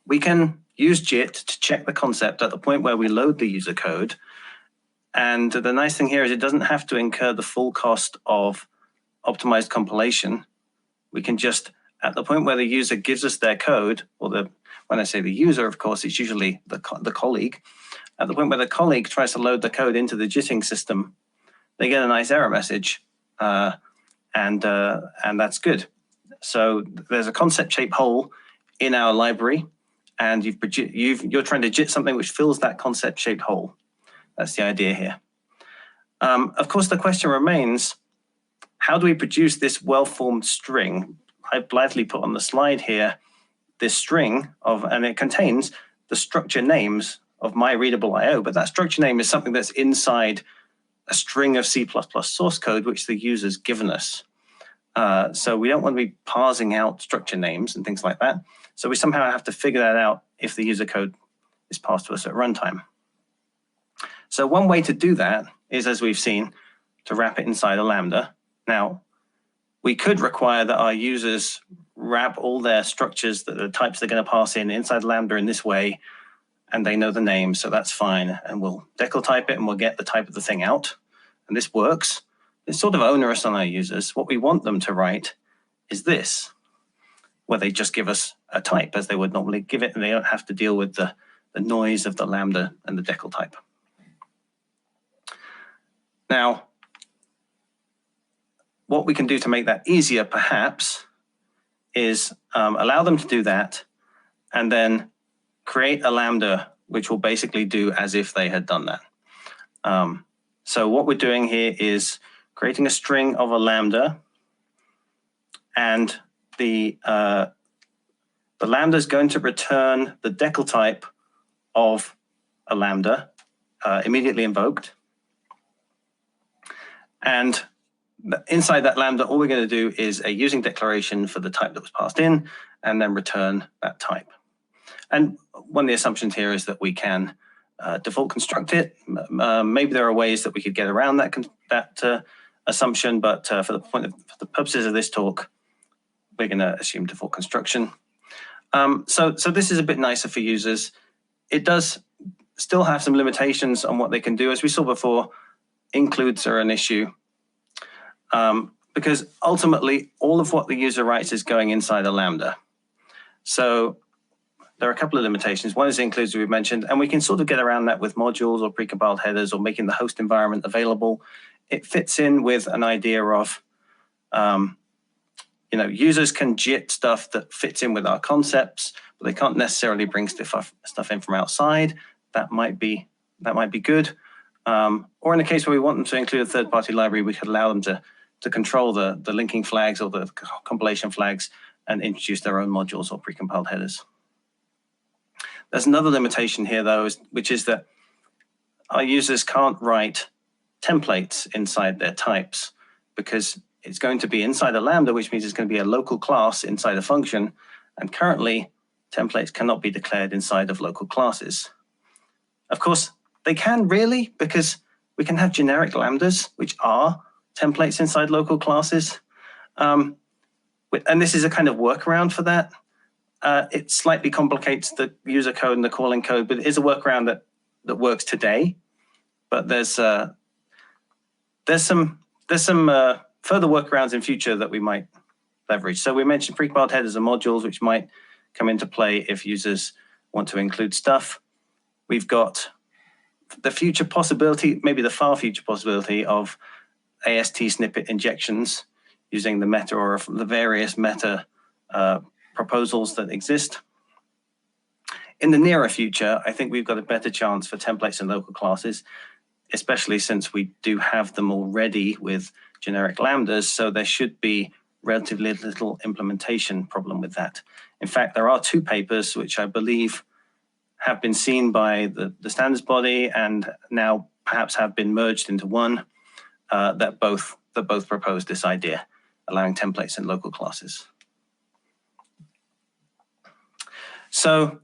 we can use JIT to check the concept at the point where we load the user code. And the nice thing here is it doesn't have to incur the full cost of optimized compilation. We can just, at the point where the user gives us their code, or when I say the user, of course, it's usually the colleague. At the point where the colleague tries to load the code into the JITting system, they get a nice error message. And that's good. So there's a concept shape hole in our library, and you're trying to JIT something which fills that concept shaped hole. That's the idea here. Of course, the question remains, how do we produce this well-formed string? I blithely put on the slide here this string and it contains the structure names of my readable I/O, but that structure name is something that's inside a string of C++ source code which the user's given us. So we don't want to be parsing out structure names and things like that. So we somehow have to figure that out if the user code is passed to us at runtime. So one way to do that is, as we've seen, to wrap it inside a Lambda. Now, we could require that our users wrap all their structures, the types they're going to pass in inside Lambda in this way, and they know the name, so that's fine. And we'll decal type it, and we'll get the type of the thing out. And this works. It's sort of onerous on our users. What we want them to write is this. where they just give us a type as they would normally give it, and they don't have to deal with the noise of the Lambda and the decal type. Now, what we can do to make that easier, perhaps, is allow them to do that, and then create a Lambda, which will basically do as if they had done that. So what we're doing here is creating a string of a Lambda, and the Lambda is going to return the decal type of a Lambda immediately invoked. And inside that Lambda, all we're going to do is a using declaration for the type that was passed in, and then return that type. And one of the assumptions here is that we can default construct it. Maybe there are ways that we could get around that assumption, but for the purposes of this talk, we're going to assume default construction. So this is a bit nicer for users. It does still have some limitations on what they can do. As we saw before, includes are an issue because ultimately all of what the user writes is going inside a Lambda. So there are a couple of limitations. One is the includes we've mentioned, and we can sort of get around that with modules or precompiled headers or making the host environment available. It fits in with an idea of, users can JIT stuff that fits in with our concepts, but they can't necessarily bring stuff in from outside. That might be good. Or in the case where we want them to include a third-party library, we could allow them to control the linking flags or the compilation flags and introduce their own modules or precompiled headers. There's another limitation here, though, which is that our users can't write templates inside their types because it's going to be inside a Lambda, which means it's going to be a local class inside a function. And currently, templates cannot be declared inside of local classes. Of course, they can really, because we can have generic Lambdas, which are templates inside local classes. And this is a kind of workaround for that. It slightly complicates the user code and the calling code, but it is a workaround that works today. But there's some further workarounds in future that we might leverage. So we mentioned precompiled headers and modules, which might come into play if users want to include stuff. We've got the future possibility, maybe the far future possibility of AST snippet injections using the meta or the various meta proposals that exist. In the nearer future, I think we've got a better chance for templates and local classes, especially since we do have them already with generic Lambdas, so there should be relatively little implementation problem with that. In fact, there are 2 papers which I believe have been seen by the standards body and now perhaps have been merged into one that both propose this idea, allowing templates and local classes. So,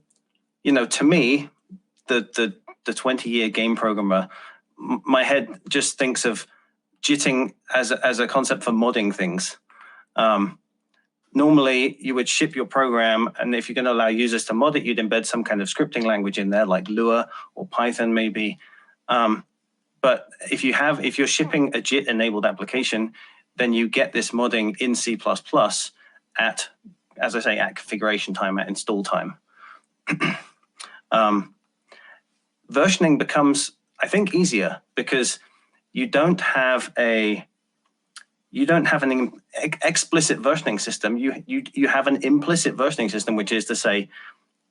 to me, the 20-year game programmer, my head just thinks of JITting as a concept for modding things. Normally, you would ship your program, and if you're going to allow users to mod it, you'd embed some kind of scripting language in there, like Lua or Python, maybe. But if you're shipping a JIT-enabled application, then you get this modding in C++ at, as I say, at configuration time, at install time. Versioning becomes, I think, easier because you don't have an explicit versioning system. You have an implicit versioning system, which is to say,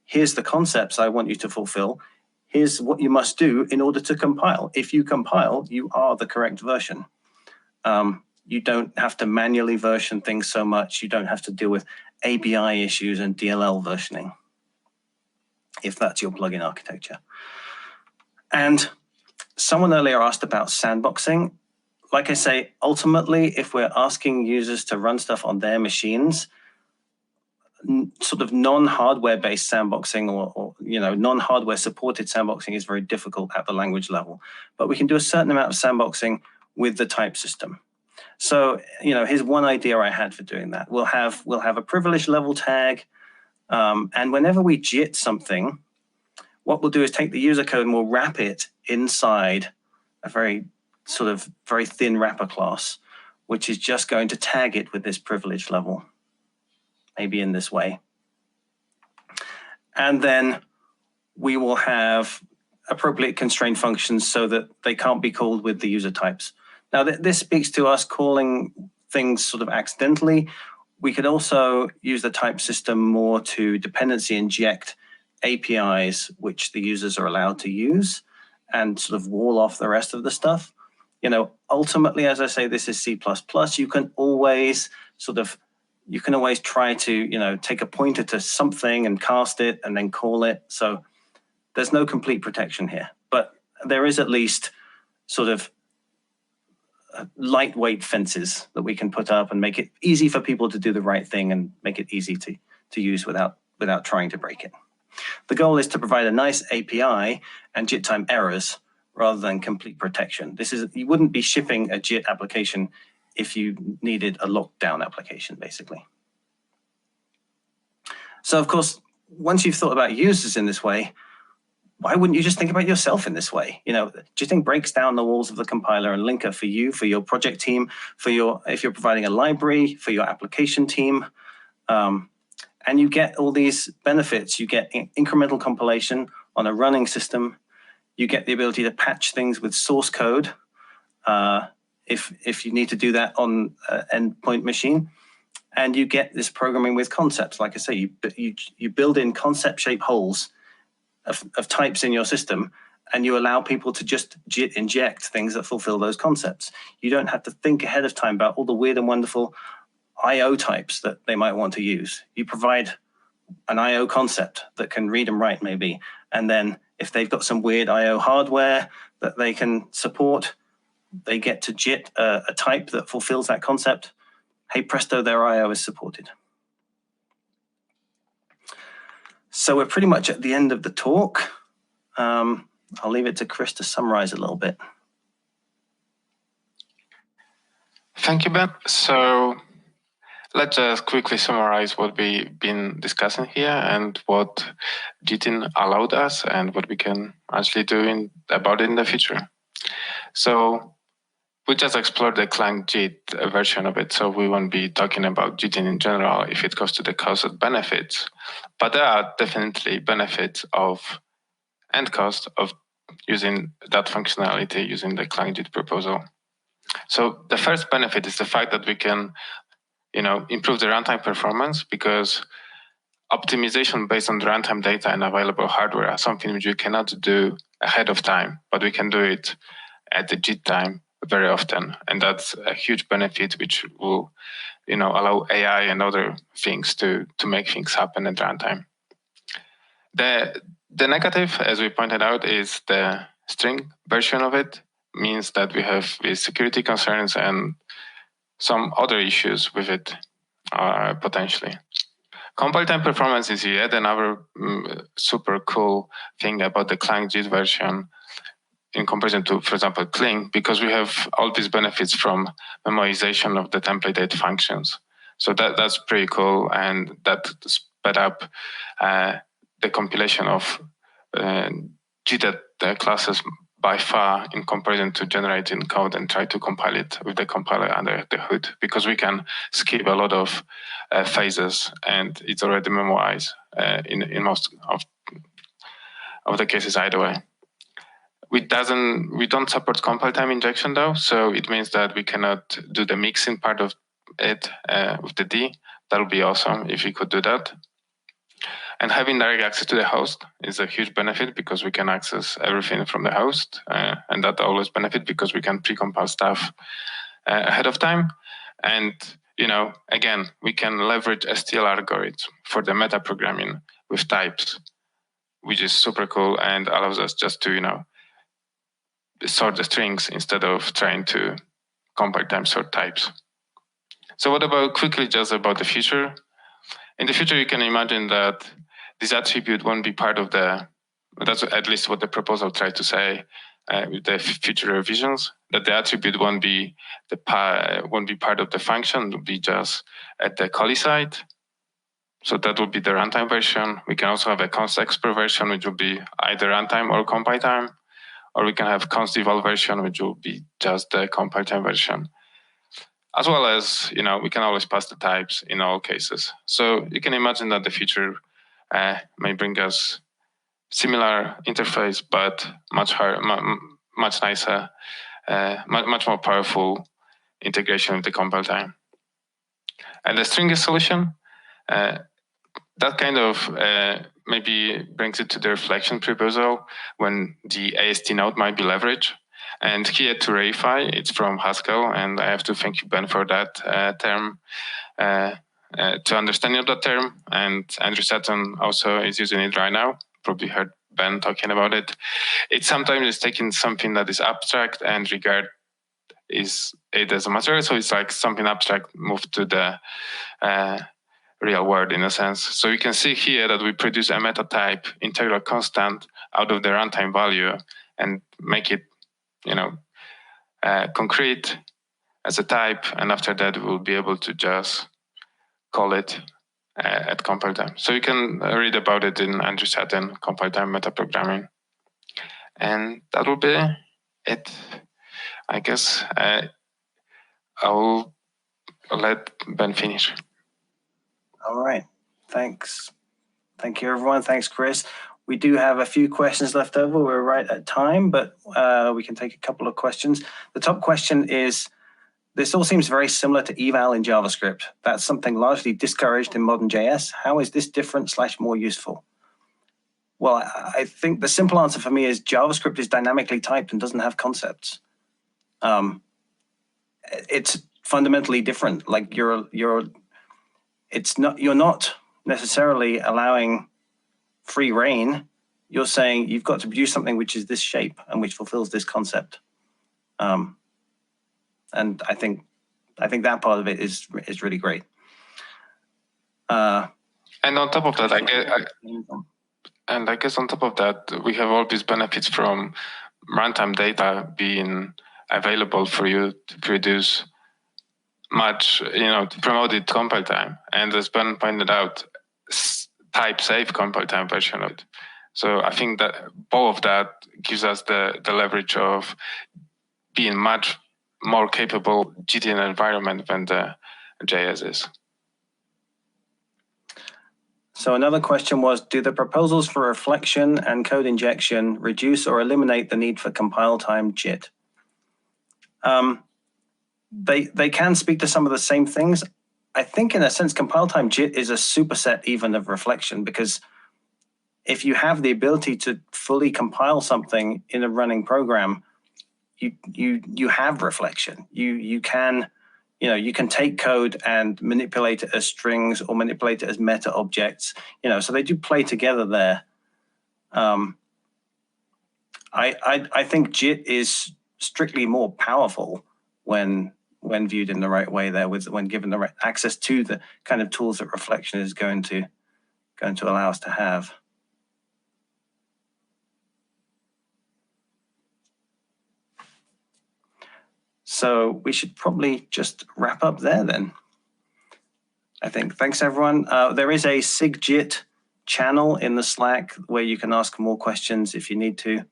here's the concepts I want you to fulfill. Here's what you must do in order to compile. If you compile, you are the correct version. You don't have to manually version things so much. You don't have to deal with ABI issues and DLL versioning, if that's your plugin architecture. And someone earlier asked about sandboxing. Like I say, ultimately, if we're asking users to run stuff on their machines, sort of non-hardware based sandboxing or non-hardware supported sandboxing is very difficult at the language level. But we can do a certain amount of sandboxing with the type system. So, here's one idea I had for doing that. We'll have a privilege level tag, and whenever we JIT something, what we'll do is take the user code and we'll wrap it inside a very thin wrapper class, which is just going to tag it with this privilege level. maybe in this way. And then we will have appropriate constraint functions so that they can't be called with the user types. Now, this speaks to us calling things sort of accidentally. We could also use the type system more to dependency inject APIs which the users are allowed to use and sort of wall off the rest of the stuff. You know, ultimately, as I say, this is C++. You can always try to, you know, take a pointer to something and cast it and then call it. So there's no complete protection here, but there is at least sort of lightweight fences that we can put up and make it easy for people to do the right thing and make it easy to use without trying to break it. The goal is to provide a nice API and JITtime errors rather than complete protection. You wouldn't be shipping a JIT application if you needed a lockdown application, basically. So of course, once you've thought about users in this way, why wouldn't you just think about yourself in this way? You know, JITting breaks down the walls of the compiler and linker for you, for your project team, if you're providing a library, for your application team. And you get all these benefits. You get incremental compilation on a running system. You get the ability to patch things with source code if you need to do that on an endpoint machine. And you get this programming with concepts. Like I say, you build in concept shape holes of types in your system, and you allow people to just JIT inject things that fulfill those concepts. You don't have to think ahead of time about all the weird and wonderful I/O types that they might want to use. You provide an I/O concept that can read and write maybe, and then if they've got some weird I/O hardware that they can support, they get to JIT a type that fulfills that concept. Hey presto, their I/O is supported. So we're pretty much at the end of the talk. I'll leave it to Kris to summarize a little bit. Thank you, Ben. So let's just quickly summarize what we've been discussing here and what GTIN allowed us and what we can actually do about it in the future. So we just explored the clang-jit version of it, so we won't be talking about GTIN in general if it goes to the cost and benefits. But there are definitely benefits of and cost of using that functionality using the clang-jit proposal. So the first benefit is the fact that we can, you know, improve the runtime performance, because optimization based on the runtime data and available hardware are something which you cannot do ahead of time, but we can do it at the JIT time very often, and that's a huge benefit which will, you know, allow AI and other things to make things happen at runtime. The negative, as we pointed out, is the string version of it. Means that we have these security concerns and some other issues with it potentially. Compile time performance is yet another super cool thing about the clang-jit version in comparison to, for example, Cling, because we have all these benefits from memorization of the templated functions. So that's pretty cool, and that sped up the compilation of JIT classes by far in comparison to generating code and try to compile it with the compiler under the hood, because we can skip a lot of phases and it's already memorized in most of the cases either way. We don't support compile time injection though, so it means that we cannot do the mixing part of it with the D. That would be awesome if we could do that. And having direct access to the host is a huge benefit, because we can access everything from the host, and that always benefit because we can pre-compile stuff ahead of time. And, you know, again, we can leverage STL algorithms for the meta programming with types, which is super cool and allows us just to, you know, sort the strings instead of trying to compile time sort types. So what about quickly just about the future? In the future, you can imagine that this attribute won't be part of that's at least what the proposal tried to say with the future revisions, that the attribute won't be part of the function, it will be just at the callee side. So that will be the runtime version. We can also have a const expr version, which will be either runtime or compile time, or we can have const eval version, which will be just the compile time version. as well as, we can always pass the types in all cases. So you can imagine that the future may bring us similar interface, but much higher, much nicer, much more powerful integration with the compile time. And the stringless solution, that kind of maybe brings it to the reflection proposal when the AST node might be leveraged. And here to Reify, it's from Haskell, and I have to thank you, Ben, for that term, to understanding of that term. And Andrew Sutton also is using it right now. Probably heard Ben talking about it. It sometimes is taking something that is abstract and regard is it as a material. So it's like something abstract moved to the real world in a sense. So you can see here that we produce a meta type integral constant out of the runtime value and make it, concrete as a type. And after that, we'll be able to just call it at compile time. So you can read about it in Andrew Sutton, compile time metaprogramming. And that will be it. I guess I'll let Ben finish. All right. Thanks. Thank you, everyone. Thanks, Kris. We do have a few questions left over. We're right at time, but we can take a couple of questions. The top question is, this all seems very similar to eval in JavaScript. That's something largely discouraged in modern JS. How is this different / more useful? Well, I think the simple answer for me is JavaScript is dynamically typed and doesn't have concepts. It's fundamentally different. Like you're not necessarily allowing free reign. You're saying you've got to produce something which is this shape and which fulfills this concept. And I think that part of it is really great. And on top of that, I guess on top of that, we have all these benefits from runtime data being available for you to produce much, to promote it compile time. And as Ben pointed out, type safe compile time version of it. So I think that both of that gives us the leverage of being much more capable GTIN environment than the JS is. So another question was, do the proposals for reflection and code injection reduce or eliminate the need for compile time JIT? They can speak to some of the same things. I think in a sense, compile time JIT is a superset even of reflection, because if you have the ability to fully compile something in a running program, you have reflection. You can take code and manipulate it as strings or manipulate it as meta objects. So they do play together there. I think JIT is strictly more powerful when viewed in the right way there, when given the right access to the kind of tools that reflection is going to allow us to have. So we should probably just wrap up there then. I think. Thanks, everyone. There is a SIG-JIT channel in the Slack where you can ask more questions if you need to.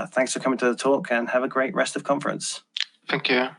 Thanks for coming to the talk and have a great rest of conference. Thank you.